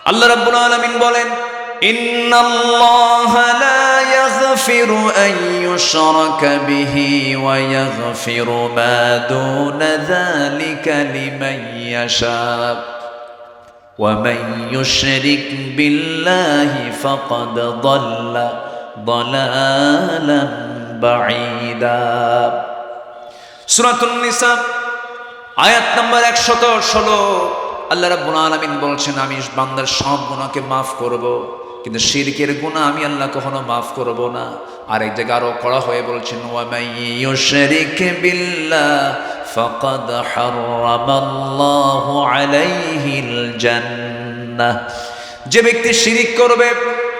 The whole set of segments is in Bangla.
আল্লাহ রাব্বুল আলামিন বলেন, ইন্নাল্লাহা লা ইয়াগফিরু আন ইউশরাকা বিহি ওয়া ইয়াগফিরু মা দুনা যালিকা লিমান ইয়াশা ওয়া মান ইউশরিক বিল্লাহি ফাকাদ দাল্লা দালালান বাঈদা। সূরাতুন নিসা আয়াত নম্বর 116। আল্লাহ রাব্বুল আলামিন বলছেন, আমি বান্দার সব গুনাহকে মাফ করব, কিন্তু শিরকের গুনাহ আমি আল্লাহ কখনো মাফ করব না। আর এক জায়গায় আরো কড়া হয়ে বলছেন, ওয়া মান ইউশরিক বিল্লাহ ফাকাদ হারামাল্লাহু আলাইহিল জান্নাহ। যে ব্যক্তি শিরিক করবে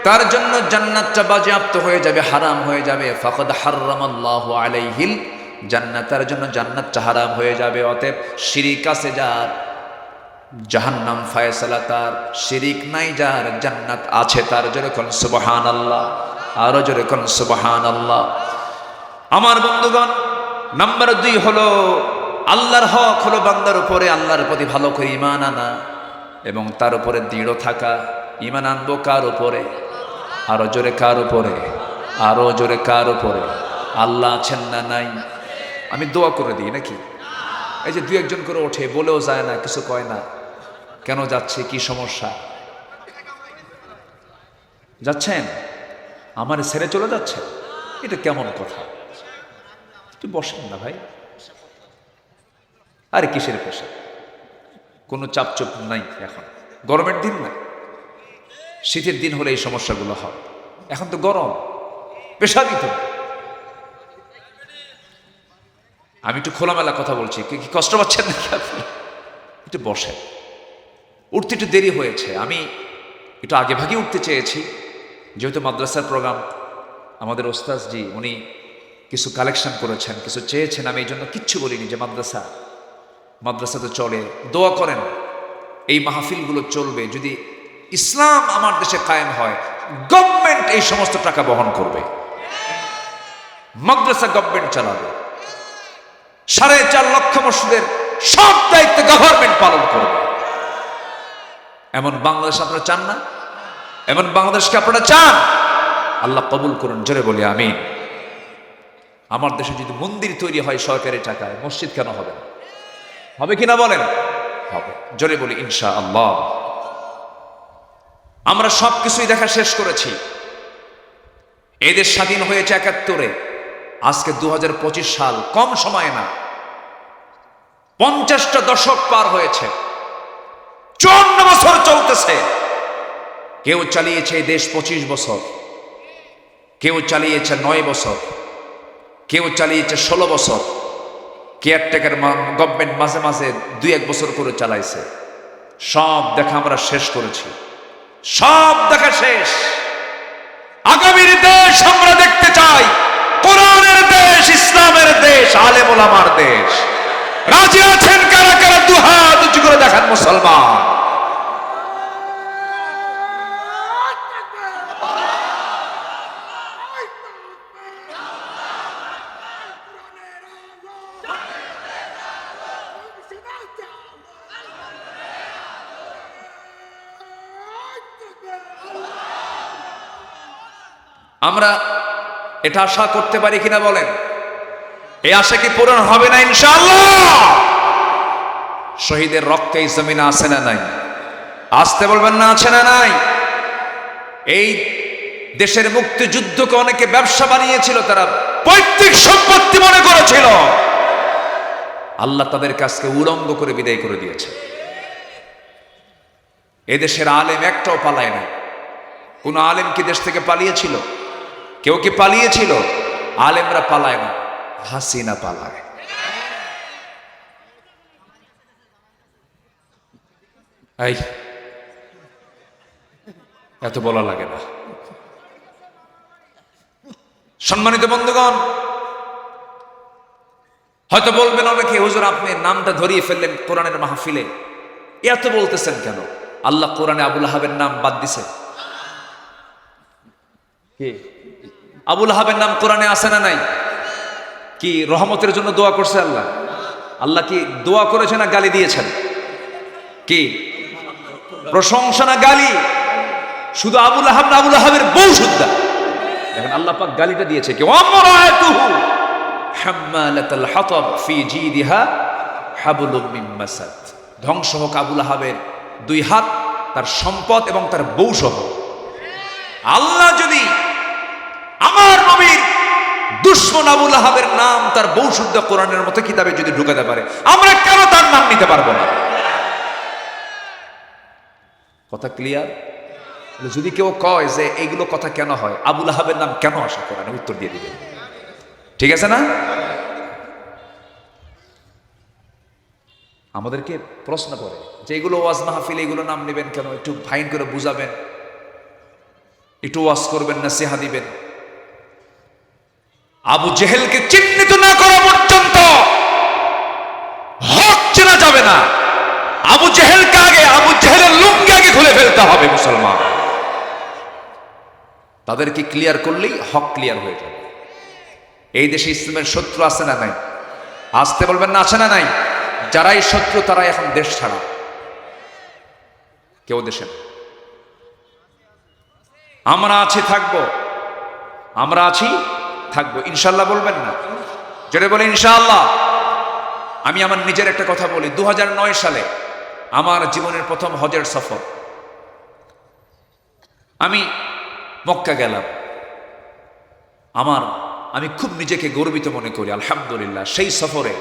তার জন্য জান্নাতটা বাজেয়াপ্ত হয়ে যাবে, হারাম হয়ে যাবে। ফাকাদ হারামাল্লাহু আলাইহিল জান্নাত, তার জন্য জান্নাতটা হারাম হয়ে যাবে। অতএব শিরিক আছে যার, জাহান্নাম ফায়সালা তার। শিরিক নাই যার, জান্নাত আছে তার। জোরে কোন সুবহানাল্লাহ, আরো জোরে কোন সুবহানাল্লাহ। আমার বন্ধুগণ, নাম্বার 2 হলো আল্লাহর হক হলো বান্দার উপরে আল্লাহর প্রতি ভালো করে ঈমান আনা এবং তার উপরে দৃঢ় থাকা। ঈমান আনবো কার উপরে? আরো জোরে কার উপরে? আরো জোরে কার উপরে? আল্লাহ আছেন না নাই? আমি দোয়া করে দিই নাকি? এই যে 2-1 করে ওঠে, বলেও যায় না, কিছু কয় না, কেন যাচ্ছে, কি সমস্যা? যাচ্ছেন আমার ছেড়ে চলে যাচ্ছে, এটা কেমন কথা? একটু বসেন না ভাই। আরে কিসের পেশা? কোনো চাপচুপ নাই। এখন গরমের দিন না, শীতের দিন হলে এই সমস্যাগুলো হয়। এখন তো গরম, পেশা দিত। আমি একটু খোলামেলা কথা বলছি, কি কষ্ট পাচ্ছেন নাকি আপনি? একটু বসেন। উঠতে একটু দেরি হয়েছে, আমি একটু আগে ভাগে উঠতে চেয়েছি, যেহেতু মাদ্রাসার প্রোগ্রাম। আমাদের ওস্তাদজি উনি কিছু কালেকশন করেছেন, কিছু চেয়েছেন, আমি এই জন্য কিচ্ছু বলিনি। যে মাদ্রাসা তো চলে, দোয়া করেন এই মাহফিলগুলো চলবে। যদি ইসলাম আমার দেশে কায়েম হয়, গভর্নমেন্ট এই সমস্ত টাকা বহন করবে, মাদ্রাসা গভর্নমেন্ট চালাবে, 4.5 লক্ষ মসজিদের সব দায়িত্ব গভর্নমেন্ট পালন করবে। এমন বাংলাদেশ আপনারা চান না? এমন বাংলাদেশকে আপনারা চান? আল্লাহ কবুল করুন, জোরে বলি আমিন। আমার দেশে যদি মন্দির তৈরি হয় সরকারি টাকায়, মসজিদ কেন হবে না? হবে কিনা বলেন? হবে। জোরে বলি ইনশাআল্লাহ। আমরা সবকিছুই দেখা শেষ করেছি। এই দেশ স্বাধীন হয়েছে 71-এ, আজকে 2025 সাল, কম সময় না। 50টা দশক পার হয়েছে, 54 বছর চলতেছে। কেউ চালিয়েছে এই দেশ 25 বছর, কেউ চালিয়েছে 9 বছর, কেউ চালিয়েছে 16 বছর। কেয়ারটেকার গভর্নমেন্ট মাঝে মাঝে 2-1 বছর করে চালাইছে। সব দেখা আমরা শেষ করেছি, সব দেখা শেষ। আগামীর দেশ আমরা দেখতে চাই কোরআনের দেশ, ইসলামের দেশ, আলেম ওলামার দেশ। রাজি আছেন কারা কারা? দুহাত উঁচু করে দেখান মুসলমান। আমরা এটা আশা করতে পারি কিনা বলেন? এই আশা কি পূরণ হবে না ইনশাআল্লাহ? শহীদের রক্তে এই জমিনে আছে না নাই? আসতে বলবেন না, আছে না নাই? এই দেশের মুক্তিযুদ্ধকে অনেকে ব্যবসা বানিয়েছিল, তারা পৈতৃক সম্পত্তি মনে করেছিল। আল্লাহ তাদের কাছকে উলঙ্গ করে বিদায় করে দিয়েছে। এদেশের আলেম একটাও পালায় না। কোন আলেম কি দেশ থেকে পালিয়েছিল? কেউ কি পালিয়েছিল? আলেমরা পালায় না, হাসিনা পালায়। এই এত বলা লাগে না। সম্মানিত বন্ধুগণ, হয়তো বলবেন অনেকে, হুজুর আপনি নামটা ধরিয়ে ফেললেন কোরআনের মাহফিলে, এত বলতেছেন কেন? আল্লাহ কোরআনে আবুল আহাবের নাম বাদ দিছে? কি আবুল আহাবের নাম কোরআনে আছে না নাই? কি রহমতের জন্য দোয়া করছে আল্লাহ? আল্লাহ কি দোয়া করেছেন না গালি দিয়েছেন? কি প্রশংসা না গালি? শুধু আবুল আহাব না, আবুল আহাবের বউ সুদ্ধা। দেখেন আল্লাহ পাক গালিটা দিয়েছে কি, ওয়ামরাতুহু হাম্মালাতাল হাতাব ফি জিদিহা হাবলুম মিন মাসাদ। ধ্বংস হোক আবুল আহাবের দুই হাত, তার সম্পদ এবং তার বউ সহ। আল্লাহ যদি আমার নবীর দুশমন আবুল আহাবের নাম তার বউ শুদ্ধ কোরআনের মতো কিতাবে যদি ঢুকাতে পারে, আমরা কেন তার নাম নিতে পারবো না? কথা ক্লিয়ার? যদি কেউ কয় যে এইগুলো কথা কেন হয়, আবুল আহাবের নাম কেন আসে কোরআনে, উত্তর দিয়ে দিবেন। ঠিক আছে না? আমাদেরকে প্রশ্ন করে যে এগুলো ওয়াজ মাহফিল, এগুলো নাম নেবেন কেন? একটু ফাইন করে বুঝাবেন, একটু ওয়াজ করবেন, নসিহা দিবেন। আবু জেহেলকে চিহ্নিত না করা পর্যন্ত হক চেনা যাবে না। আবু জেহেলকে আগে, আবু জেহেলের লুঙ্গি আগে খুলে ফেলতে হবে মুসলমান। তাদেরকে ক্লিয়ার করলেই হক ক্লিয়ার হয়ে যাবে। এই দেশে ইসলামের শত্রু আছে না নাই? আসতে বলবেন না, আছে না নাই? যারাই শত্রু তারাই এখন দেশ ছাড়া, কেউ দেশে না। আমরা আছি থাকবো, আমরা আছি থাকবো, ইনশাল্লাহ বলবেন না? যেটা বলে ইনশাআল্লাহ। আমি আমার নিজের একটা কথা বলি, 2009 সালে আমার জীবনের প্রথম হজের সফর। আমি মক্কা গেলাম। আমি খুব নিজেকে গর্বিত মনে করি, আলহামদুলিল্লাহ। সেই সফরে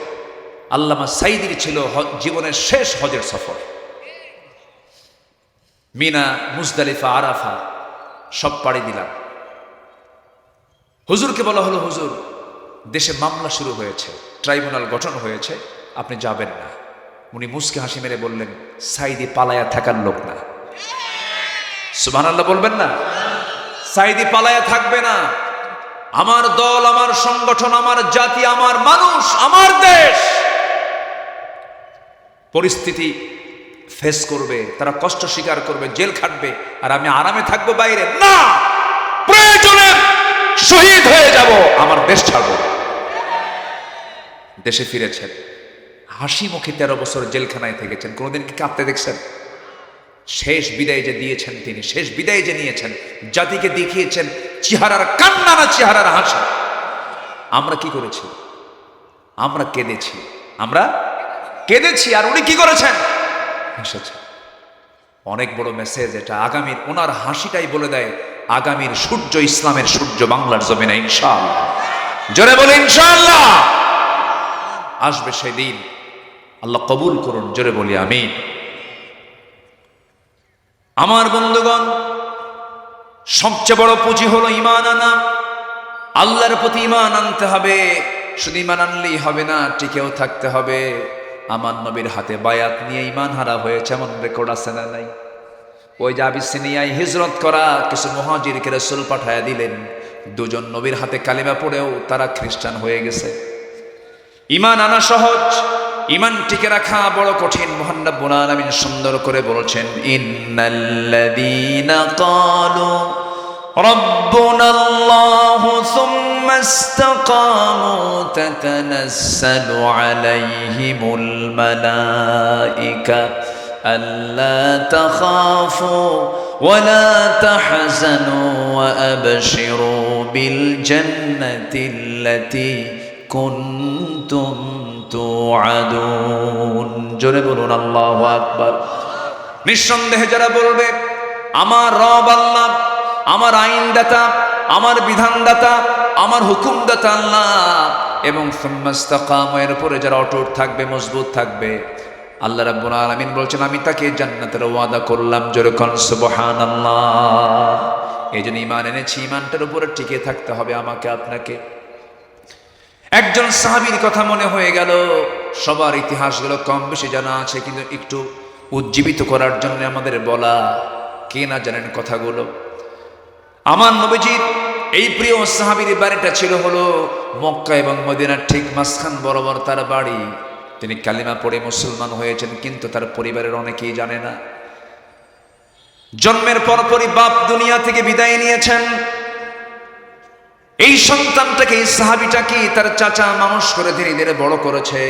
আল্লামা সাইদির ছিল জীবনের শেষ হজের সফর। মিনা, মুজদালিফা, আরাফা সব পাড়ি দিলাম। হুজুরকে বলা হলো, হুজুর দেশে মামলা শুরু হয়েছে, ট্রাইব্যুনাল গঠন হয়েছে, আপনি যাবেন না। উনি মুসকে হাসি মেরে বললেন, সাইদি পালায়া থাকার লোক না। সুবহানাল্লাহ বলবেন না? সাইদি পালায়া থাকবে না। আমার দল, আমার সংগঠন, আমার জাতি, আমার মানুষ, আমার দেশ পরিস্থিতি ফেস করবে, তারা কষ্ট স্বীকার করবে, জেল খাটবে, আর আমি আরামে থাকবো বাইরে? না, প্রয়োজনে শহীদ হয়ে যাব, আমার দেশ ছাড়ব। দেশে ফিরেছেন, হাসি মুখে 13 বছর জেলখানায় থেকেছেন। কোনোদিন কি কাঁদতে দেখছেন? শেষ বিদায় যে দিয়েছেন তিনি, শেষ বিদায় যে নিয়েছেন, জাতিকে দেখিয়েছেন চেহারার কান্না না চেহারার হাসি। আমরা কি করেছি? আমরা কেঁদেছি, আমরা কেঁদেছি। আর উনি কি করেছেন? হেসেছেন। অনেক বড় মেসেজ এটা। আগামীর ওনার হাসিটাই বলে দেয় আগামীর সূর্য, ইসলামের সূর্য বাংলার জমিনে ইনশাআল্লাহ। জোরে বলে ইনশাআল্লাহ। আসবে সেই দিন, আল্লাহ কবুল করুন। জোরে বলি আমিন। আমার বন্ধুগণ, সবচেয়ে বড় পুঁজি হলো ঈমান আনা। আল্লাহর প্রতি ঈমান আনতে হবে। শুধু ঈমান আনলেই হবে না, টিকেও থাকতে হবে। আমার নবীর হাতে বায়াত নিয়ে ঈমান হারা হয়েছে এমন রেকর্ড আছে না নাই? ওই যে আবিসিনিয়ায় হিজরত করা কিছু মুহাজিরকে রাসূল পাঠায়া দিলেন, দুজন নবীর হাতে কালিমা পড়েও তারা খ্রিস্টান হয়ে গেছে। ঈমান আনা সহজ, ঈমান টিকে রাখা বড় কঠিন। মহান রব্বুল আলামিন সুন্দর করে বলছেন, ইন্নাল্লাযীনা ক্বালু রাব্বুনাল্লাহু সুম্মা ইসতাকামু তাতানাজ্জালু আলাইহিমুল মালায়েকা আল্লা তাখাফু ওয়া লা তাহজানু ওয়া আবশিরু বিল জান্নাতিল্লাতী কুনতুম তুআদুন। জোরে বলুন আল্লাহু আকবার। নিঃসন্দেহে যারা বলবে আমার রব আল্লাহ, আমার আইনদাতা, আমার বিধানদাতা, আমার হুকুমদাতা আল্লাহ, এবং সুম্মা ইসতাকামু, এর উপরে যারা অটুট থাকবে, মজবুত থাকবে, আল্লাহ রাব্বুল আলামিন বলছেন আমি তাকে জান্নাতের ওয়াদা করলাম। জোরে কোন সুবহানাল্লাহ। এই জন্য ঈমান এনেছি, ঈমানটার উপরে টিকে থাকতে হবে আমাকে আপনাকে। একজন সাহাবীর কথা মনে হয়ে গেল। সবার ইতিহাসগুলো কম বেশি জানা আছে, কিন্তু একটু উজ্জীবিত করার জন্য আমাদের বলা। কে না জানেন কথাগুলো? আমার নবীজির এই প্রিয় সাহাবীর বাড়িটা ছিল হলো মক্কা এবং মদিনার ঠিক মাঝখান বরাবর তার বাড়ি। তিনি কালিমা পড়ে মুসলমান হয়েছেন, কিন্তু তার পরিবারের অনেকেই জানে না। জন্মের পরপরই বাপ দুনিয়া থেকে বিদায় নিয়েছেন। এই সন্তানটাকে, এই সাহাবীটাকে তার চাচা মানুষ করে ধীরে ধীরে বড় করেছে।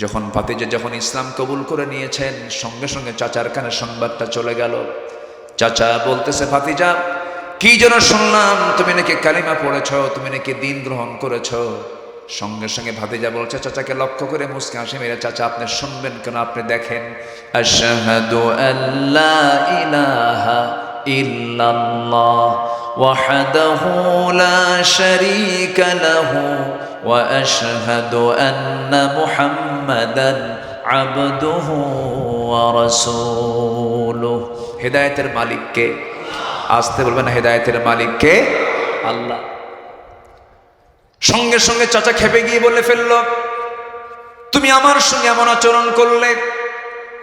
যখন ভাতিজা যখন ইসলাম কবুল করে নিয়েছেন, সঙ্গে সঙ্গে চাচার কানে সংবাদটা চলে গেল। চাচা বলতেছে, ভাতিজা কি যেন শুনলাম তুমি নাকি কালিমা পড়েছ, তুমি নাকি দ্বীন গ্রহণ করেছ। সঙ্গে সঙ্গে ভাতিজা বলছে, চাচাকে লক্ষ্য করে মুস্কি হাসি মেরে, চাচা আপনি শুনবেন কেন, আপনি দেখেন, আশহাদু আল্লা ইলাহা ইল্লাল্লাহ ওয়াহদাহু লা শারীকা লাহু ওয়া আশহাদু আন্না মুহাম্মাদান আবদুহু ওয়া রাসূলুহু। হেদায়েতের মালিক কে? আসতে বলবেন, হেদায়েতের মালিক কে? আল্লাহ। সঙ্গে সঙ্গে চাচা খেপে গিয়ে বলে ফেলল, তুমি আমার সঙ্গে এমন আচরণ করলে,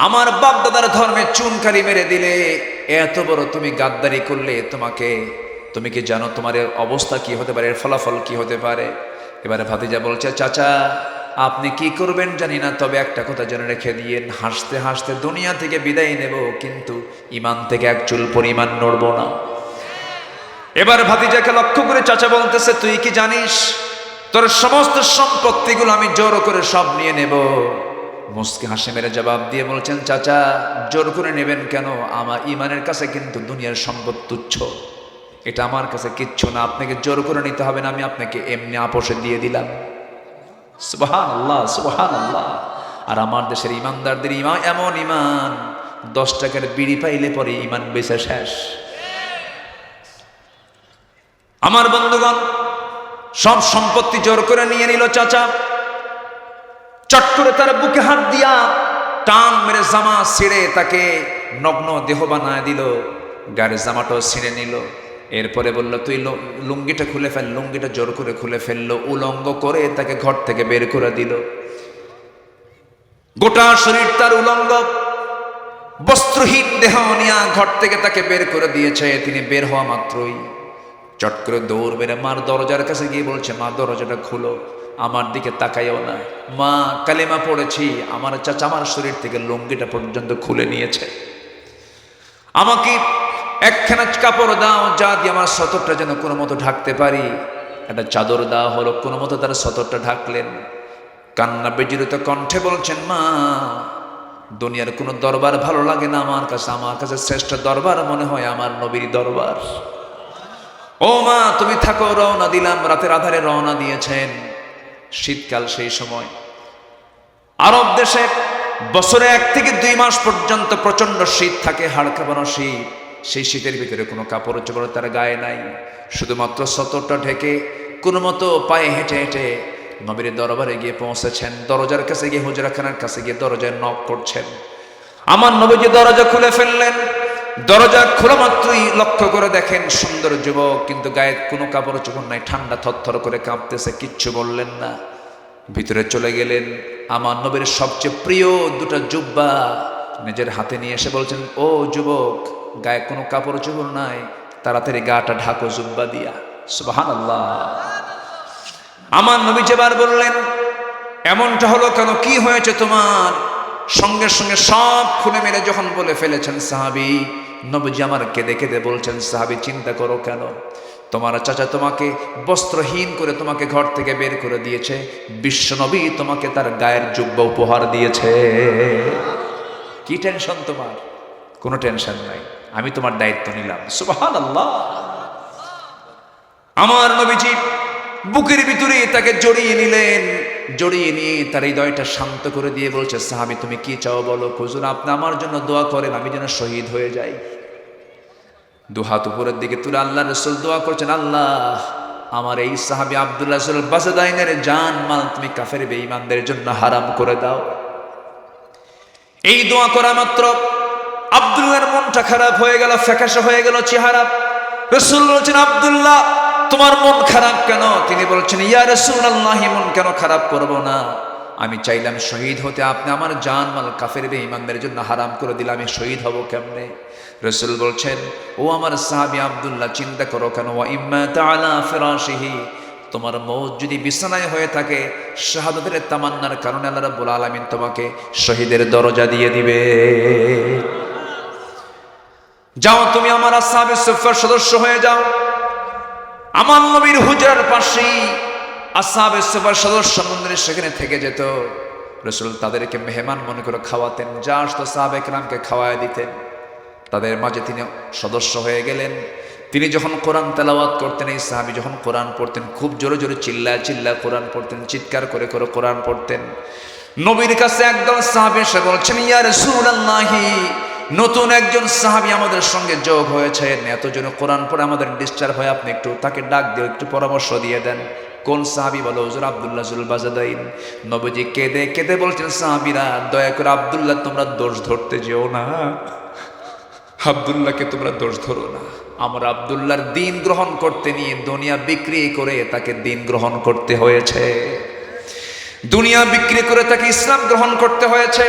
আমার বাপ দাদার ধর্মে চুনকারি মেরে দিলে, এত বড় তুমি গাদ্দারি করলে, তুমি কি জানো তোমার এর অবস্থা কি হতে পারে, এর ফলাফল কি হতে পারে? এবারে ভাতিজা বলছে, চাচা আপনি কি করবেন জানি না, তবে একটা কথা জেনে রেখে দিয়েন, হাসতে হাসতে দুনিয়া থেকে বিদায় নেব, কিন্তু ঈমান থেকে এক চুল পরিমাণ নড়ব না। এবার ভাতিজাকে লক্ষ্য করে চাচা বলতেছে, তুই কি জানিস তোর সমস্ত সম্পত্তিগুলো আমি জোর করে সব নিয়ে নেব? মুস্কি হাসি মেরে জবাব দিয়ে বলছেন, চাচা জোর করে নেবেন কেন? আমার ঈমানের কাছে কিন্তু দুনিয়ার সম্পদ তুচ্ছ, এটা আমার কাছে কিচ্ছু না, আপনাকে জোর করে নিতে হবে না, আমি আপনাকে এমনি আপোষে দিয়ে দিলাম। সুবহানাল্লাহ, সুবহানাল্লাহ। আর আমার দেশের ইমানদারদের ঈমান এমন ঈমান, 10 টাকার বিড়ি পাইলে পরে ঈমান বেচে শেষ। আমার বন্ধুগণ, সব সম্পত্তি জোর করে নিয়ে নিল চাচা। চট করে তার বুকে হাত দিয়া টান মেরে জামা ছিঁড়ে তাকে নগ্ন দেহ বানায় দিল, গায়ের জামাটাও ছিঁড়ে নিল। এরপরে বলল, তুই লুঙ্গিটা খুলে ফেল। লুঙ্গিটা জোর করে খুলে ফেললো, উলঙ্গ করে তাকে ঘর থেকে বের করে দিল। গোটা শরীর তার উলঙ্গ, বস্ত্রহীন দেহ নিয়ে ঘর থেকে তাকে বের করে দিয়েছে। তিনি বের হওয়া মাত্রই চট করে দৌড় মেরে মার দরজার কাছে গিয়ে বলছে, মা দরজাটা খুলো, আমার দিকে তাকাইও না, মা কালেমা পড়েছি। আমার চাচা আমার শরীর থেকে লুঙ্গিটা পর্যন্ত খুলে নিয়েছে, আমাকে একখানা কাপড় দাও, যা দিয়ে আমার সতরটা যেন কোনো মতো ঢাকতে পারি। একটা চাদর দেওয়া হলো, কোনো মতো তার সতরটা ঢাকলেন। কান্না বেজড়িত কণ্ঠে বলছেন, মা দুনিয়ার কোনো দরবার ভালো লাগে না আমার কাছে শ্রেষ্ঠ দরবার মনে হয় আমার নবীর দরবার। ও মা তুমি থাকো, রওনা দিলাম। রাতের আধারে রওনা দিয়েছেন। শীতকাল, সেই সময় আরব দেশে বছরে 1 থেকে 2 মাস পর্যন্ত প্রচন্ড শীত থাকে, হাড় কাঁপানো শীত। সেই শীতের ভিতরে কোনো কাপড় চোপড় তার গায়ে নাই, শুধুমাত্র সতরটা ঢেকে কোনো মতো পায়ে হেঁটে হেঁটে নবীর দরবারে গিয়ে পৌঁছেছেন। দরজার কাছে গিয়ে, হুজরাখানার কাছে গিয়ে দরজায় নক করছেন। আমার নবীজি দরজা খুলে ফেললেন। দরজা খোলা মাত্রই লক্ষ্য করে দেখেন সুন্দর যুবক, কিন্তু গায়ে কোনো কাপড় চোপড় নাই, ঠান্ডা থরথর করে কাঁপতেছে। কিচ্ছু বললেন না, ভিতরে চলে গেলেন। আমার নবীর সবচেয়ে প্রিয় 2টা জুব্বা নিজের হাতে নিয়ে এসে বলছেন, ও যুবক, গায়ে কোনো কাপড় চোপড় নাই, তাড়াতাড়ি গাটা ঢাকো জুব্বা দিয়া। সুবহানাল্লাহ। আমার নবী যেবার বললেন, এমনটা হলো কেন, কি হয়েছে তোমার? সঙ্গে সঙ্গে সব খুলে মেরে যখন বলে ফেলেছেন সাহাবী, নবীজি আমার কেঁদে কেঁদে বলছেন, সাহাবী চিন্তা করো কেন, তোমার চাচা তোমাকে বস্ত্রহীন করে তোমাকে ঘর থেকে বের করে দিয়েছে, বিশ্ব নবী তোমাকে তার গায়ের জুব্বা উপহার দিয়েছে। কি টেনশন তোমার? কোনো টেনশন নাই, আমি তোমার দায়িত্ব নিলাম। সুবহানাল্লাহ। আমার নবীজি বুকের ভিতরে তাকে জড়িয়ে নিলেন। জড়িয়ে নিয়ে তার হৃদয়টা শান্ত করে দিয়ে বলছে, সাহাবী তুমি কি চাও বলো। হুজুর আপনি আমার জন্য দোয়া করেন, আমি যেন শহীদ হয়ে যাই। 2 হাত উপরের দিকে তুলে আল্লাহ রাসূল দোয়া করছেন, আল্লাহ আমার এই সাহাবী আব্দুল্লাহ আল বাজদাইনের জান মাল তুমি কাফের বেঈমানদের জন্য হারাম করে দাও। এই দোয়া করা মাত্র আব্দুল্লাহর মনটা খারাপ হয়ে গেল, ফ্যাকাশে হয়ে গেল চেহারা। রাসূল বলছেন, আব্দুল্লাহ তোমার মন খারাপ কেন? তিনি বলছেন, ইয়া রাসূলুল্লাহ মন কেন খারাপ করব না, আমি চাইলাম শহীদ হতে, আপনি আমার জান মাল কাফের বেঈমানদের জন্য হারাম করে দিলে আমি শহীদ হব কেমনে? রাসূল বলছেন, ও আমার সাহাবী আব্দুল্লাহ চিন্তা করো কেন, ওয়া ইম্মা তাআলা ফিরাশিহি, তোমার মওত যদি বিছানায় হয়ে থাকে, শাহাদাতের তামান্নার কারণে আল্লাহ রাব্বুল আলামিন তোমাকে শহীদের দরজা দিয়ে দিবে। যাও তুমি আমার আসহাবে সুফফার সদস্য হয়ে যাও। আমার নবীর হুজরার পাশেই আসহাবে সুফফার সদস্য মন্দিরে সেখানে থেকে যেত। রাসূল তাদেরকে মেহমান মনে করে খাওয়াতেন, যা আসতো সাহাবা একরামকে খাওয়ায় দিতেন। তাদের মাঝে তিনি সদস্য হয়ে গেলেন। তিনি যখন কোরআন তেলাওয়াত করতেন, এই সাহাবী যখন কোরআন পড়তেন, খুব জোরে জোরে চিল্লায় চিল্লায় কোরআন পড়তেন, চিৎকার করে করে কোরআন পড়তেন। নবীর কাছে একদল সাহাবী এসে বলছেন, ইয়া রাসূলুল্লাহি, নতুন একজন সাহাবী আমাদের সঙ্গে যোগ হয়েছে, এত জোরে কোরআন পড়ে আমাদের ডিস্টার্ব হয়, আপনি একটু তাকে ডাক দিয়ে একটু পরামর্শ দিয়ে দেন। কোন সাহাবী? বলো হুজুর আব্দুল্লাহ জুল বাজাদাইন। নবীজি কেঁদে কেঁদে বলছেন, সাহাবীরা দয়া করে আব্দুল্লাহ তোমরা দোষ ধরতে যেও না, আব্দুল্লাহকে তোমরা দোষ ধরো না। আমরা আব্দুল্লাহর দিন গ্রহণ করতে নিয়ে দুনিয়া বিক্রি করে তাকে দিন গ্রহণ করতে হয়েছে, দুনিয়া বিক্রি করে তাকে ইসলাম গ্রহণ করতে হয়েছে।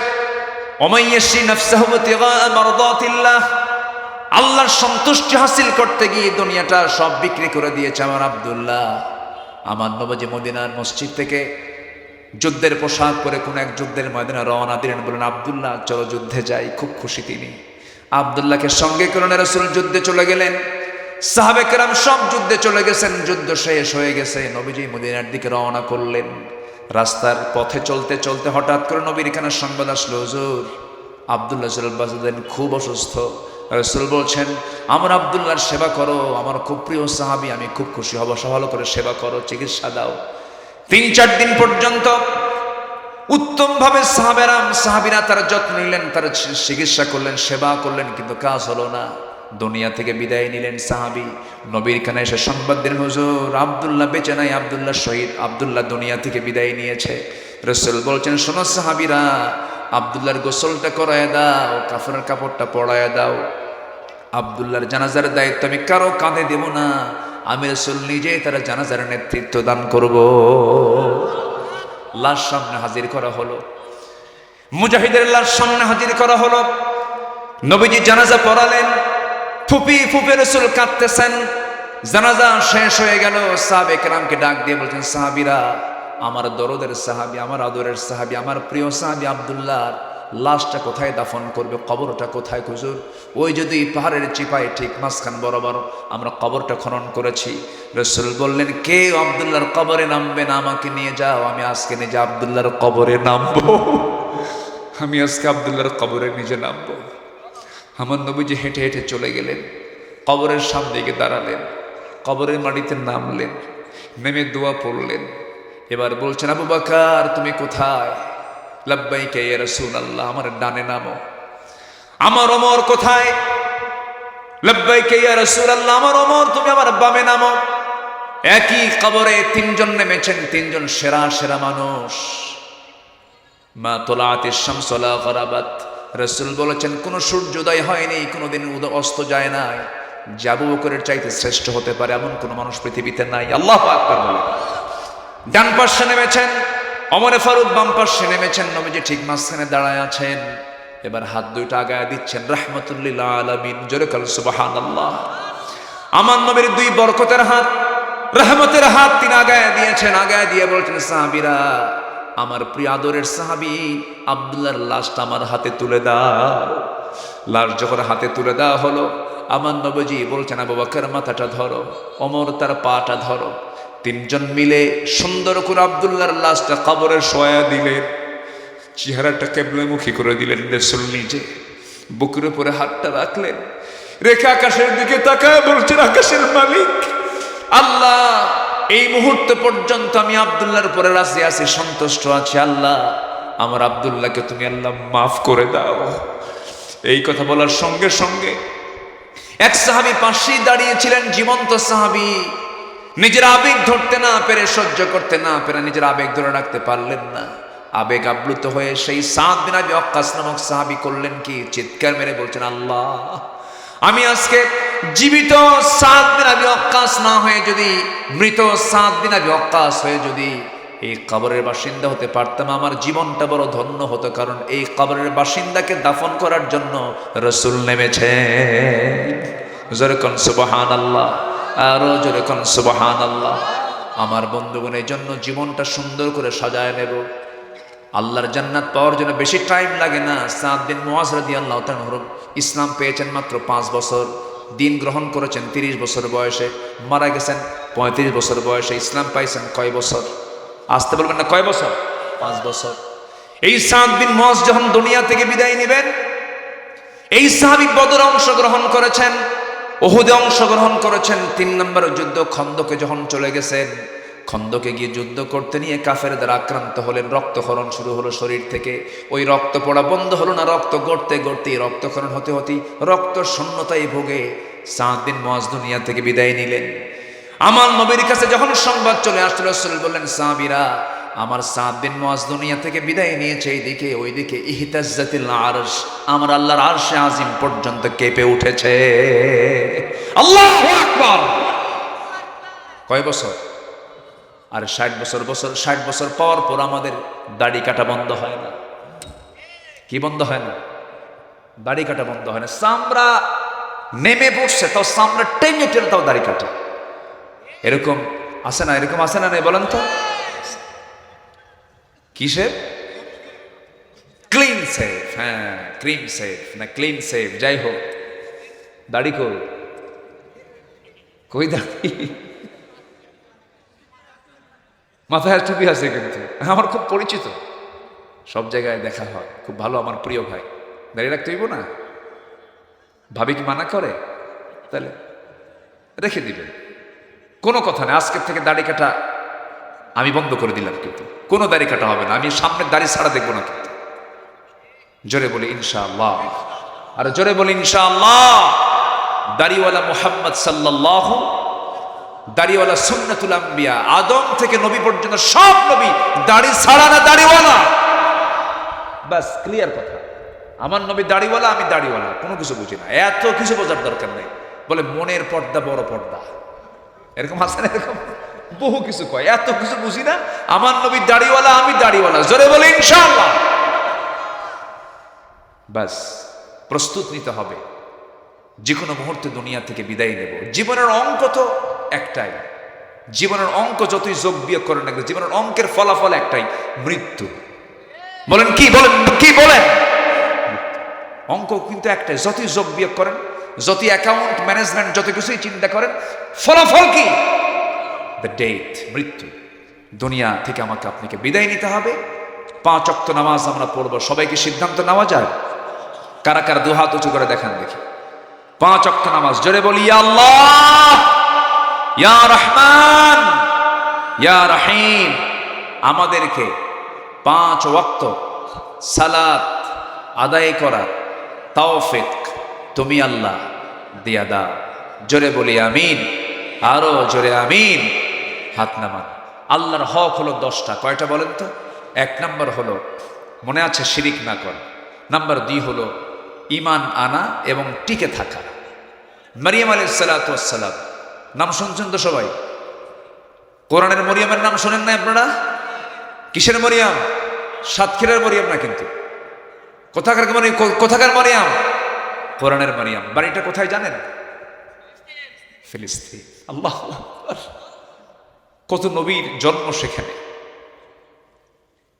ওমাইয়াশি নাফসাহু ইবতিগা মারদাতিল্লাহ, আল্লাহর সন্তুষ্টি হাসিল করতে গিয়ে দুনিয়াটা সব বিক্রি করে দিয়েছে আমার আব্দুল্লাহ। আমার নবজি মদিনার মসজিদ থেকে যুদ্ধের পোশাক পরে কোন এক যুদ্ধের ময়দানে রওনা দিলেন, বলেন আব্দুল্লাহ চলো যুদ্ধে যাই। খুব খুশি তিনি, আব্দুল্লাহকে সঙ্গে করে রাসূল যুদ্ধে চলে গেলেন। সাহাবে কেরাম সব যুদ্ধে চলে গেছেন, যুদ্ধ শেষ হয়ে গেছে। নবীজি মদিনার দিকে রওনা করলেন। রাস্তার পথে চলতে চলতে হঠাৎ করে নবীর এখানে সংবাদ আসলো, হুজুর আব্দুল্লাহ জুল বাজাদাইন খুব অসুস্থ। রাসূল বলছেন, আমার আব্দুল্লাহর সেবা করো, আমার খুব প্রিয় সাহাবী, আমি খুব খুশি হব, ভালো করে সেবা করো, চিকিৎসা দাও। 3-4 দিন পর্যন্ত উত্তমভাবে সাহাবীরা তার যত্ন নিলেন, তার চিকিৎসা করলেন, সেবা করলেন, কিন্তু কাজ হলো না। দুনিয়া থেকে বিদায় নিলেন সাহাবী। নবীর কানে এসে সংবাদ দিলেন, হুজুর আব্দুল্লাহ বেঁচে নাই, আব্দুল্লাহ শহীদ, আব্দুল্লাহ দুনিয়া থেকে বিদায় নিয়েছে। রাসূল বলছেন, শোনো সাহাবীরা, আব্দুল্লাহর গোসলটা করায় দাও, কাফনের কাপড়টা পরায় দাও। আব্দুল্লাহর জানাজার দায়িত্ব আমি কারো কাঁধে দেব না, আমি রাসূল নিজেই তার জানাজার নেতৃত্ব দান করব। লাশ সামনে হাজির করা হলো, মুজাহিদের লাশ সামনে হাজির করা হলো। নবীজি জানাজা পড়ালেন, ফুপি ফুপে রাসূল কাঁদতেছেন। জানাজা শেষ হয়ে গেল। সাহাবে কেরামকে ডাক দিয়ে বলছেন, সাহাবীরা, আমার দরদের সাহাবী, আমার আদরের সাহাবী, আমার প্রিয় সাহাবী আব্দুল্লাহ লাশটা কোথায় দাফন করবে, কবরটা কোথায় হুজুর? ওই যদি পাহাড়ের চিপায় ঠিক মাঝখান বরাবর আমরা কবরটা খনন করেছি। রাসূল বললেন, কে আব্দুল্লাহর কবরে নামবে না, আমাকে নিয়ে যাও, আমি আজকে নিজে আব্দুল্লাহর কবরে নামবো, আমি আজকে আব্দুল্লাহর কবরে নিজে নামবো। আমার নবীজি হেঁটে হেঁটে চলে গেলেন, কবরের সামনে গিয়ে দাঁড়ালেন, কবরের মাটিতে নামলেন, নেমে দোয়া পড়লেন। এবার বলছেন, আবু বকর তুমি কোথায়? লাব্বাইকা ইয়া রাসূলুল্লাহ, আমার ডানে নামো। আমার ওমর কোথায়? লাব্বাইকা ইয়া রাসূলুল্লাহ, আমার ওমর তুমি আমার বামে নামো। একই কবরে 3 জন নেমেছেন, 3 জন সেরা সেরা মানুষ। মা তোলাতিশ শামস ওয়ালা গরাবাত, রাসূল বলেছেন কোন সূর্যোদয় হয়নি, কোনোদিন অস্ত যায় না, যে আবু বকরের চাইতে শ্রেষ্ঠ হতে পারে এমন কোন মানুষ পৃথিবীতে নাই। আল্লাহু আকবার বলে। ডান পাশে নেমেছেন ওমর ফারুক, বাম পাশে নেমেছেন নবীজি, ঠিক মাঝখানে দাঁড়ায় আছেন। এবার হাত দুইটা আগায় দিচ্ছেন, রাহমাতুল লিল আলামিন, জোরে বল সুবহানাল্লাহ। আমার নবীর 2 বরকতের হাত, রহমতের হাত তিনি আগায় দিয়েছেন। আগায় দিয়ে বলছেন, সাহাবীরা, আমার প্রিয় আদরের সাহাবী আব্দুল্লাহর লাশটা আমার হাতে তুলে দাও। লাশ যখন হাতে তুলে দেওয়া হলো, আমার নবীজি বলছেন, আবু বকর মাথাটা ধরো, ওমর তার পাটা ধরো। 3 জন মিলে সুন্দর করে আব্দুল্লাহর লাশটা কবরে শোয়া দিলেন। চেহারাটা কিবলামুখী করে দিলেন। রাসূল নিজে বুকের উপরে হাতটা রাখলেন, রেখে আকাশের দিকে তাকায় বলছেন, আকাশের মালিক আল্লাহ, এই মুহূর্ত পর্যন্ত আমি আব্দুল্লাহর উপরে রাজি আছি, সন্তুষ্ট আছি। আল্লাহ, আমার আব্দুল্লাহকে তুমি আল্লাহ মাফ করে দাও। এই কথা বলার সঙ্গে সঙ্গে এক সাহাবী পাশেই দাঁড়িয়েছিলেন, জীবন্ত সাহাবী, নিজের আবেগ ধরতে না পেরে, সহ্য করতে না পেরে নিজের আবেগ ধরে রাখতে পারলেন না। আবেগ আপ্লুত হয়ে সেই সাদ বিন আবি ওয়াক্কাস নামক সাহাবী করলেন কি, চিৎকার মেরে বলছেন, আল্লাহ, আমি আজকে জীবিত সাদ বিন আবি ওয়াক্কাস না হয়ে যদি মৃত সাদ বিন আবি ওয়াক্কাস হয়ে যদি এই কবরের বাসিন্দা হতে পারতাম, আমার জীবনটা বড় ধন্য হতো। কারণ এই কবরের বাসিন্দাকে দাফন করার জন্য রাসূল নেমেছেন। জোরে কোন সুবহানাল্লাহ, আরো জোরে কোন সুবহানাল্লাহ। আমার বন্ধুগণ, এই জন্য জীবনটা সুন্দর করে সাজায় নেব। আল্লাহর জান্নাত পাওয়ার জন্য বেশি টাইম লাগে না। সাদ বিন মুআজ রাদিয়াল্লাহু তাআলা ইসলাম পেয়েছেন মাত্র 5 বছর, দিন গ্রহণ করেছেন 30 বছর বয়সে, মারা গেছেন 35 বছর বয়সে। ইসলাম পাইছেন কয় বছর? আসতে বলবেন না, কয় বছর? 5 বছর। এই সাদ বিন মুআজ যখন দুনিয়া থেকে বিদায় নেবেন, এই সাহাবী বদরে অংশগ্রহণ করেছেন, উহুদে অংশগ্রহণ করেছেন, 3 নম্বর যুদ্ধ খন্দকে যখন চলে গেছেন, খন্দকে গিয়ে যুদ্ধ করতে নিয়ে কাফেরদের আক্রান্ত হলেন, রক্তক্ষরণ শুরু হলো শরীর থেকে। ওই রক্ত পড়া বন্ধ হলো না, রক্ত গড়তে গড়তে রক্তক্ষরণ হতে হতে রক্ত শূন্যতায় ভোগে সাদ বিন মুআজ দুনিয়া থেকে বিদায় নিলেন। আমার নবীর কাছে যখন সংবাদ চলে আসলো, রাসূল বললেন, সাহাবীরা, আমার সাদ বিন মুআজ দুনিয়া থেকে বিদায় নিয়েছে, এইদিকে ওইদিকে ইহতাজ্জাতিল আরশ, আমার আল্লাহর আরশে আজিম পর্যন্ত কেঁপে উঠেছে। আল্লাহু আকবার। কয় বছর? আর 60 বছর পর আমাদের দাড়ি কাটা বন্ধ হয় না। কি বন্ধ হয় না? দাড়ি কাটা বন্ধ হয় না। চামড়া নেমে পড়ছে, তাও চামড়া টেনে টেনে তাও দাড়ি কাটে। এরকম আছে না? এরকম আছে না? নেই বলেন তো। কিসের? Clean save. হ্যাঁ, ক্রিম সেভ না ক্লিন সেভ, যাই হোক। দাড়ি কই দাড়ি? মাথায় টুপি আছে, কিন্তু আমার খুব পরিচিত, সব জায়গায় দেখা হয়, খুব ভালো, আমার প্রিয় ভাই। দাঁড়িয়ে রাখতে হইব না? ভাবি কি মানা করে? তাহলে রেখে দিবেন, কোনো কথা নেই। আজকের থেকে দাড়ি কাটা আমি বন্ধ করে দিলাম, কিন্তু কোনো দাড়ি কাটা হবে না। আমি সামনের দাড়ি ছাড়া দেখবো না, কিন্তু জোরে বলি ইনশাআল্লাহ। আর জোরে বলি ইনশাআল্লাহ। দাড়িওয়ালা মুহাম্মদ সাল্লাল্লাহু, দাড়িওয়ালা সুন্নাতুল আম্বিয়া, আদম থেকে নবী পর্যন্ত সব নবী দাড়ি ছাড়া না দাড়িওয়ালা। বাস, ক্লিয়ার কথা। আমার নবী দাড়িওয়ালা, আমি দাড়িওয়ালা, কোনো কিছু বুঝি না, এত কিছু বোঝার দরকার নেই। বলে মনের পর্দা বড় পর্দা, এরকম আছে না? এরকম বহু কিছু কয়, এত কিছু বুঝি না। আমার নবী দাড়িওয়ালা, আমি দাড়িওয়ালা, জোরে বলে ইনশাআল্লাহ। বাস, প্রস্তুত নিতে হবে, যে কোনো মুহূর্তে দুনিয়া থেকে বিদায় নেব। জীবনের অঙ্ক তো একটাই, জীবনের অঙ্ক যতই যোগ বিয়োগ করেন না, জীবনের অঙ্কের ফলাফল একটাই, মৃত্যু। বলেন কি? বলেন কি? বলেন। অঙ্ক কিন্তু একটাই, যতই যোগ বিয়োগ করেন, যতই অ্যাকাউন্ট ম্যানেজমেন্ট যত কিছুই চিন্তা করেন, ফলাফল কি? দ্য ডেথ, মৃত্যু। দুনিয়া থেকে আমাকে আপনাকে বিদায় নিতে হবে। 5 ওয়াক্ত নামাজ আমরা পড়বো, সবাইকে সিদ্ধান্ত নেওয়া যায়? কারা কারা দুহাত উঁচু করে দেখান দেখি। 5 ওয়াক্ত নামাজ, জোরে বলি ইয়া আল্লাহ, ইয়া রহমান, ইয়া রহিম। আমাদেরকে 5 ওয়াক্ত সালাত আদায় করার তৌফিক তুমি আল্লাহ দিয়া দাও। জোরে বলি আমিন, আরো জোরে আমিন। হাত নামান। আল্লাহর হক হলো 10টা, কয়টা বলেন তো? 1 নম্বর হলো, মনে আছে, শিরিক না করা। নাম্বার 2 হলো ঈমান আনা এবং টিকে থাকা। মারিয়াম আলাইহিস সালাতু ওয়াস সালাম, নাম শুনছেন তো সবাই? কোরআনের মরিয়মের নাম শোনেন না আপনারা? কিসের মরিয়ম? সাতক্ষীরার মরিয়ম না, কিন্তু কোথাকার মরিয়ম? কোরআনের মরিয়ম। বাড়িটা কোথায় জানেন? ফিলিস্তিন। আল্লাহু আকবার। কত নবীর জন্ম সেখানে।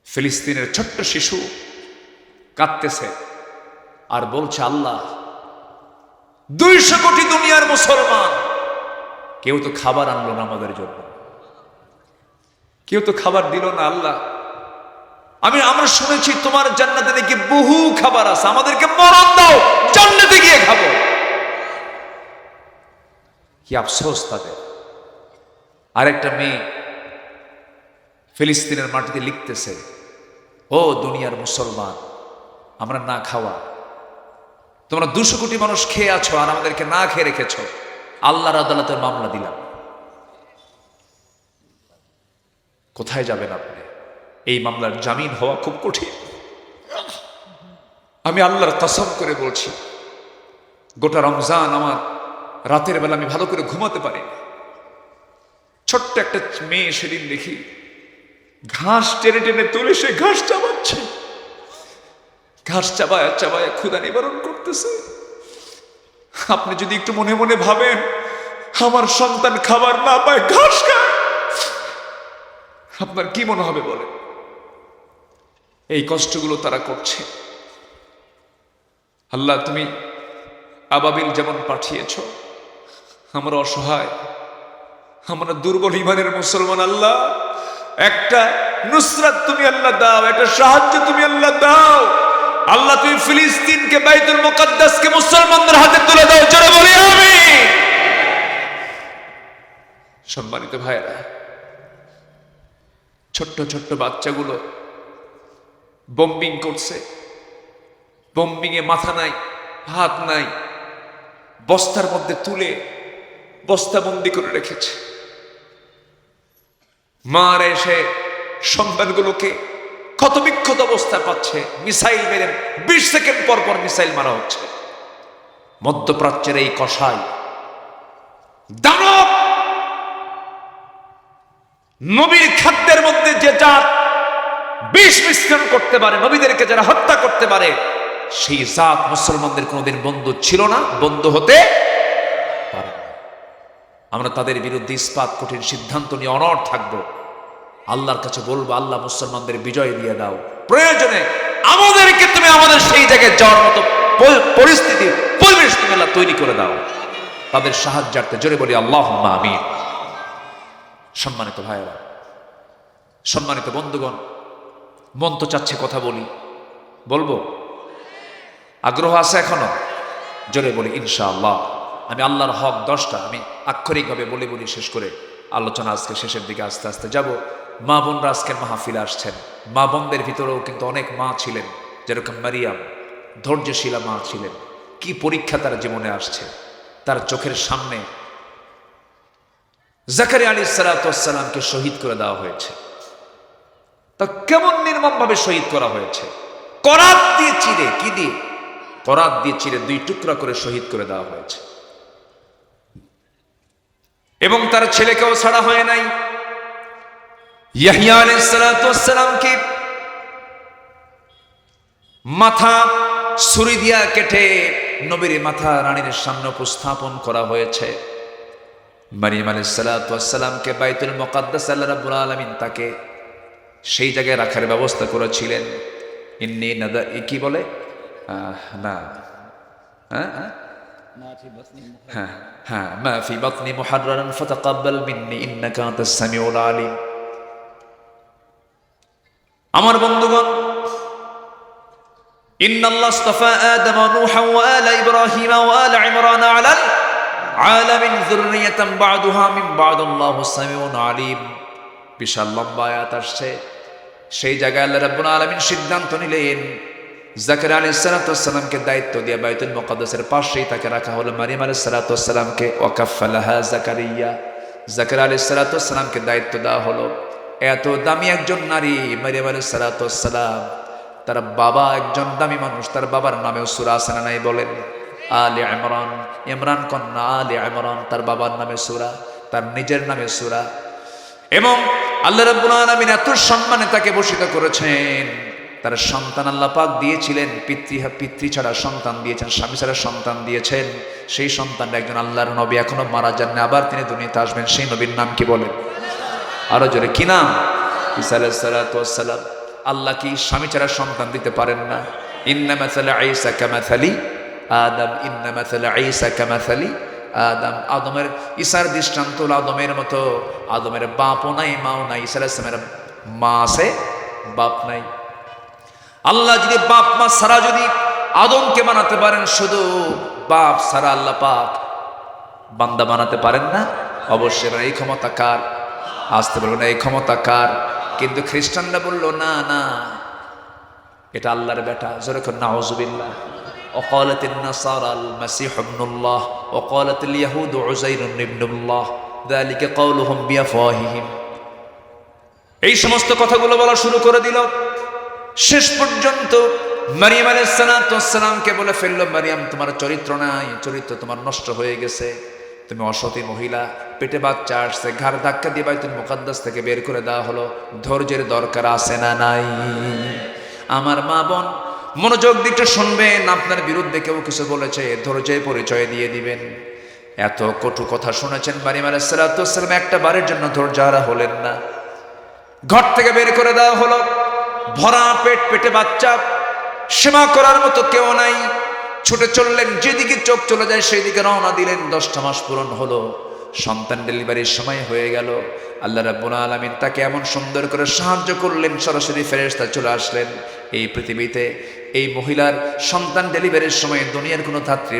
ফিলিস্তিনের ছোট্ট শিশু কাঁদতেছে আর বলছে, আল্লাহ, 200 কোটি দুনিয়ার মুসলমান, কেউ তো খাবার আনলো না আমাদের জন্য, কেউ তো খাবার দিল না। আল্লাহ, আমরা শুনেছি তোমার জান্নাতে নাকি বহু খাবার আছে, আমাদেরকে মরণ দাও, জান্নাতে গিয়ে খাবো। কি আফসোস তাদের। আরেকটা মেয়ে ফিলিস্তিনের মাটিতে লিখতেছে, ও দুনিয়ার মুসলমান, আমরা না খাওয়া, তোমরা 200 কোটি মানুষ খেয়ে আছো আর আমাদেরকে না খেয়ে রেখেছ, আল্লাহর আদালতের মামলা দিলাম। কোথায় যাবেন আপনি? এই মামলার জামিন হওয়া খুব কঠিন। আমি আল্লাহর কসম করে বলছি, গোটা রমজান আমার রাতের বেলা আমি ভালো করে ঘুমাতে পারি। ছোট্ট একটা মেয়ে সেদিন দেখি ঘাস টেনে টেনে তুলে সে ঘাস চাবাচ্ছে, ঘাস চাবায় চাবায় ক্ষুধা নিবারণ করতেছে। আপনি যদি একটু মনে মনে ভাবেন, আমার সন্তান খাবার না পায়, ঘাস খায়, আপনার কি মনে হবে বলেন? এই কষ্টগুলো তারা করছে। আল্লাহ, তুমি আবাবিল যেমন পাঠিয়েছ, আমরা অসহায়, আমরা দুর্বল ইমানের মুসলমান। আল্লাহ, একটা নুসরাত তুমি আল্লাহ দাও, একটা সাহায্য তুমি আল্লাহ দাও। আল্লাহ তুমি ফিলিস্তিনকে, বাইতুল মুকাদ্দাসকে মুসলমানদের হাতে তুলে দাও। জোরে বলি আমিন। সম্মানিত ভাইরা, ছোট্ট ছোট্ট বাচ্চাগুলো বম্বিং করছে, বম্বিং এ মাথা নাই, হাত নাই, বস্তার মধ্যে তুলে বস্তাবন্দি করে রেখেছে। মার এসে সন্তানগুলোকে ক্ষতবিক্ষত অবস্থায় পাচ্ছে, মিসাইল মেরে 20 সেকেন্ড পর পর মিসাইল মারা হচ্ছে। মধ্যপ্রাচ্যের এই কসাই দানব, নবীর খাদ্যের মধ্যে যে জাত বিষ মিশ্রণ করতে পারে, নবীদেরকে যারা হত্যা করতে পারে, সেই জাত মুসলমানদের কোনোদিন বন্ধু ছিল না, বন্ধু হতে পারে। আমরা তাদের বিরুদ্ধে ইস্পাত কঠিন সিদ্ধান্ত নিয়ে অনড় থাকবো। আল্লাহর কাছে বলবো, আল্লাহ মুসলমানদের বিজয় দিয়ে দাও। প্রয়োজনে আমাদেরকে তুমি আমাদের সেই জায়গায় যাওয়ার মতো পরিস্থিতি, পরিবেশ তুমি আল্লাহ তৈরি করে দাও, তাদের সাহায্যার্থে। জোরে বলি আল্লাহুম্মা আমিন। সম্মানিত ভাইয়েরা, সম্মানিত বন্ধুগণ, মন তো চাচ্ছে কথা বলি, বলবো? আগ্রহ আছে এখনো? জোরে বলি ইনশাআল্লাহ। আমি আল্লাহর হক 10টা আমি আক্ষরিকভাবে বলে বলি শেষ করে আলোচনা আজকে শেষের দিকে আস্তে আস্তে যাব। মা বোনরা আজকের মাহফিলে আসছেন। মা বোনদের ভিতরেও কিন্তু অনেক মা ছিলেন, যেরকম মারিয়াম ধৈর্যশীলা মা ছিলেন। কি পরীক্ষা তার জীবনে আসছে। তার চোখের সামনে জাকারিয়া আলাইহিস সালাতু ওয়াস সালামকে শহীদ করে দেওয়া হয়েছে। তা কেমন নির্মম ভাবে শহীদ করা হয়েছে? করাত দিয়ে চিরে, কি দিয়ে? করাত দিয়ে চিরে 2 টুকরা করে শহীদ করে দেওয়া হয়েছে। এবং তার ছেলেকেও ছাড়া হয় নাই। ইয়াহইয়া আলাইহিস সালাতু ওয়াস সালামকে মাথা ছুরি দিয়া কেটে নবীর মাথা রানীর সামনে উপস্থাপন করা হয়েছে। মারিয়াম আলাইহিস সালাতু ওয়াস সালামকে বাইতুল মুকাদ্দাস আল্লাহ রাব্বুল আলামিন তাকে সেই জায়গায় রাখার ব্যবস্থা করেছিলেন। ইন্নী নাদা, কি বলে না, হ্যাঁ, মা ফি বাতনি মুহাররারান ফাতাকাব্বাল মিন্নি ইন্নাকা আনতাস সামিউল আলিম। আমার বন্ধুগণ, ইন্নাল্লাহ ইসতাফা আদম ওয়া নূহা ওয়া আলা ইব্রাহিম ওয়া আলা ইমরান আলাল আলামিন যুররিয়াতান বা'দুহা মিন বা'দ, আল্লাহু সামিউন আলিম। বিশাল লম্বা আয়াত আসছে। সেই জায়গায় আল্লাহ রাব্বুল আলামিন সিদ্ধান্ত নিলেন, জাকারিয়া আলাইহিস সালাতু ওয়াস সালামকে দায়িত্ব দিয়ে বাইতুল মুকাদ্দাসের পাশেই তাকে রাখা হলো। মারিয়াম আলাইহিস সালাতু ওয়াস সালামকে ওয়াকাফালাহা জাকারিয়া, জাকারিয়া আলাইহিস সালাতু ওয়াস সালামকে দায়িত্ব দেওয়া হলো। এত দামি একজন নারী মারিয়াম আলাইহিস সালাতু ওয়াস সালাম, তার বাবা একজন দামি মানুষ, তার বাবার নামেও সূরা আছে না নাই বলেন? আলে ইমরান, ইমরান কন্যা আলে ইমরান, তার বাবার নামে সূরা, তার নিজের নামে সূরা। এবং আল্লাহ রাব্বুল আলামিন এত সম্মানে তাকে ভূষিত করেছেন। তার সন্তান আল্লাহ পাক দিয়েছিলেন, পিতৃ ছাড়া সন্তান দিয়েছেন, স্বামী ছাড়া সন্তান দিয়েছেন। সেই সন্তানটা একজন আল্লাহর নবী, এখনো মারা যান না, আবার তিনি দুনিয়াতে আসবেন। সেই নবীর নাম কি বলেন? আরো জোরে কি নাম? ঈসা আলাইহিস সালাতু ওয়াস সালাম। আল্লাহ কি স্বামী ছাড়া সন্তান দিতে পারেন না? ইন্না মাসালা ঈসা কামাসালি আদম, ইন্না মাসালা ঈসা কামাসালি আদম। আদমের, ঈসার দৃষ্টান্ত হলো আদমের মতো। আদমের বাপও নাই, মাও নাই। ঈসা আলাইহিস সালামের মা আছে, বাপ নাই। আল্লাহ যদি বাপ মা ছাড়া যদি আদমকে বানাতে পারেন, শুধু বাপ ছাড়া আল্লাহ পাক বান্দা বানাতে পারেন না? অবশ্যই। এই ক্ষমতা কার? আসতে বলবো না, এই ক্ষমতা কার? কিন্তু খ্রিস্টানরা বললো না না, এটা আল্লাহর বেটা। যেরকম নাউজুবিল্লাহ। وقالت النصارى المسيح ابن الله وقالت اليهود عزير ابن الله ذلك قولهم بأفواههم। এই সমস্ত কথাগুলো বলা শুরু করে দিল। শেষ পর্যন্ত মারিয়াম আলাইহিস সালাতু ওয়াস সালামকে বলে ফেললো, মারিয়াম তোমার চরিত্র নাই, চরিত্র তোমার নষ্ট হয়ে গেছে, তুমি অসতী মহিলা, পেটে বাচ্চা আসছে। ঘাড় ধাক্কা দিয়ে বাইতুল মুকাদ্দাস থেকে বের করে দেওয়া হলো। ধৈর্যের দরকার আছে না নাই? আমার মা বোন মনোযোগ দিকে শুনবেন। আপনার বিরুদ্ধে কেউ কিছু বলেছে, ধৈর্যের পরিচয় দিয়ে দিবেন। এত কটু কথা শুনেছেন, মারিয়াম আলাইহিস সালাতু ওয়াস সালাম একটা বারের জন্য ধৈর্যহারা হলেন না। ঘর থেকে বের করে দেওয়া হলো, ভরা পেট, পেটে বাচ্চা, সেবা করার মতো কেউ নাই। ছুটে চললেন, যেদিকে চোখ চলে যায় সেই দিকে রওনা দিলেন। 10টা মাস পূরণ হলো, সন্তান ডেলিভারির সময় হয়ে গেল। আল্লাহ রাব্বুল আলামিন তাকে এমন সুন্দর করে সাহায্য করলেন, সরাসরি ফেরেশতা চলে আসলেন এই পৃথিবীতে। এই মহিলার সন্তান ডেলিভারির সময় দুনিয়ার কোনো ধাত্রী